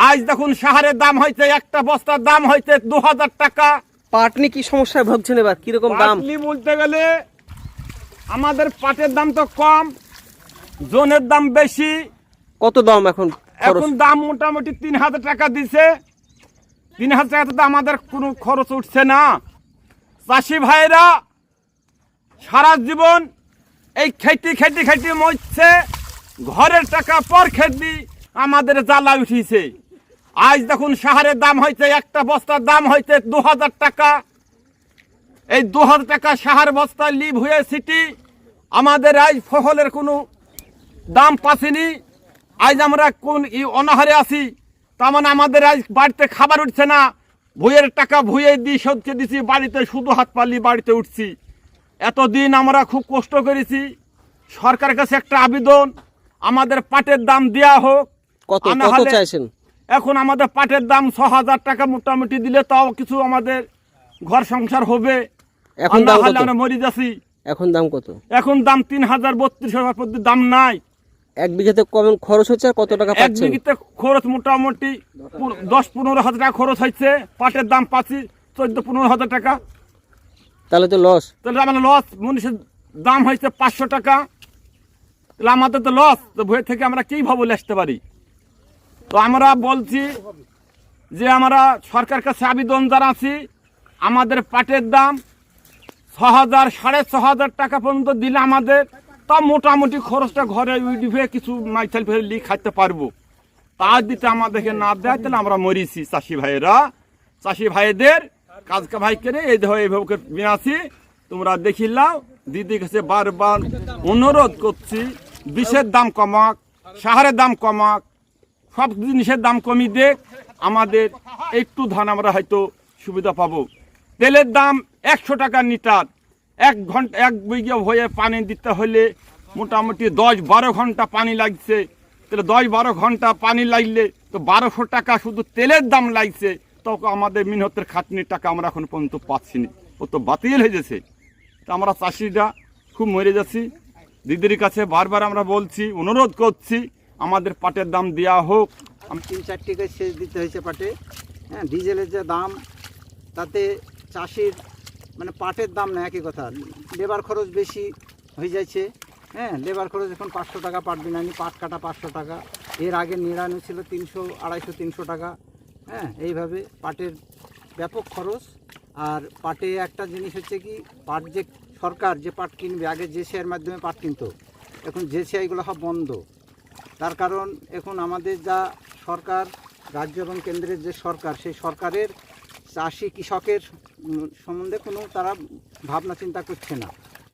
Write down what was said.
আজ দেখুন সাহারের দাম হয়েছে, একটা বস্তার দাম হয়েছে 2000 টাকা। পাট নিয়ে কি সমস্যায় ভুগছেন এবার, কিরকম দাম? পাটলি বলতে গেলে আমাদের পাটের দাম তো কম, জনের দাম বেশি। কত দাম এখন? এখন দাম মোটামুটি 3000 টাকা দিছে। 3000 টাকাতে তো আমাদের কোনো খরচ উঠছে না। চাষি ভাইরা সারা জীবন এই খেটি মরছে, ঘরের টাকা পর খেতি আমাদের জ্বালা উঠিছে। আজ দেখুন সাহারের দাম হয়েছে, একটা বস্তার দাম হয়েছে 2000 টাকা। এই 2000 টাকা সাহার বস্তা লিভ হয়ে সিটি আমাদের আজ ফসলের কোনো দাম পাচ্ছিনি। আজ আমরা কোন অনাহারে আছি, তার মানে আমাদের আজ বাড়িতে খাবার উঠছে না। ভুঁইয়ের টাকা ভুঁইয়ে দিয়ে সবকে দিছি, বাড়িতে শুধু হাত পাল্লি বাড়িতে উঠছি। এতদিন আমরা খুব কষ্ট করেছি। সরকারের কাছে একটা আবেদন, আমাদের পাটের দাম দেওয়া হোক। কত চাইছেন? এখন আমাদের পাটের দাম 6000 টাকা মোটামুটি দিলে তাও কিছু আমাদের ঘর সংসার হবে। এখন দাম কত? আমরা মরি যাচ্ছি। এখন দাম কত? এখন দাম 3000-32,000 প্রতি দাম নাই। এক বিঘাতে কেমন খরচ হচ্ছে আর কত টাকা এক পাচ্ছেন? বিঘিতে খরচ মোটামুটি 10-15 হাজার টাকা খরচ হচ্ছে। পাটের দাম পাচ্ছি 14-15 হাজার টাকা। তাহলে তো লস। তাহলে আমার লস। মনীষের দাম হয়েছে 500 টাকা, তাহলে আমাদের তো লস। তো ভয় থেকে আমরা কীভাবে আসতে পারি? তো আমরা বলছি যে আমরা সরকার কাছে আবেদন জানাচ্ছি, আমাদের পাটের দাম 6000-6500 টাকা পর্যন্ত দিলে আমাদের তা মোটামুটি খরচটা ঘরে উঠবে, কিছু মাইথাল ফেলে খাইতে পারবো। তা দিতে আমাদেরকে না দেয় তাহলে আমরা মরিছি। চাষি ভাইয়েরা, চাষি ভাইদের কাজকা ভাই করে এইভাবে বিনাছি, তোমরা দেখিলাও। দিদির কাছে বারবার অনুরোধ করছি, বিষের দাম কমাক, সাহারের দাম কমাক, সব জিনিসের দাম কমিয়ে দেখ, আমাদের একটু ধান আমরা হয়তো সুবিধা পাবো। তেলের দাম 100 টাকা লিটার। 1 বিঘা হয়ে পানি দিতে হলে মোটামুটি 10-12 ঘন্টা পানি লাগছে। তাহলে 10-12 ঘন্টা পানি লাগলে তো 1200 টাকা শুধু তেলের দাম লাগছে। তো আমাদের মিনহতের খাটনির টাকা আমরা এখন পর্যন্ত পাচ্ছি না, ও তো বাতিল হয়ে গেছে। তো আমরা চাষিরা খুব মরে যাচ্ছি। দিদির কাছে বারবার আমরা বলছি, অনুরোধ করছি, আমাদের পাটের দাম দেওয়া হোক। 3-4 টাকা সেচ দিতে হয়েছে পাটে। হ্যাঁ, ডিজেলের যে দাম, তাতে চাষির মানে পাটের দাম না, একই কথা, লেবার খরচ বেশি হয়ে যাচ্ছে। হ্যাঁ, লেবার খরচ এখন 500 টাকা পাট বিনানি, পাট কাটা 500 টাকা। এর আগে নিড়ানো ছিল 300, 250-300 টাকা। হ্যাঁ, এইভাবে পাটের ব্যাপক খরচ। আর পাটে একটা জিনিস হচ্ছে কি, পাট যে সরকার যে পাট কিনবে, আগে জেসিআইয়ের মাধ্যমে পাট কিনতো, এখন জেসিআইগুলো সব বন্ধ। তার কারণ এখন আমাদের যা সরকার, রাজ্য এবং কেন্দ্রের যে সরকার, সেই সরকারের চাষি কৃষকের সম্বন্ধে কোনো তারা ভাবনা চিন্তা করছে না।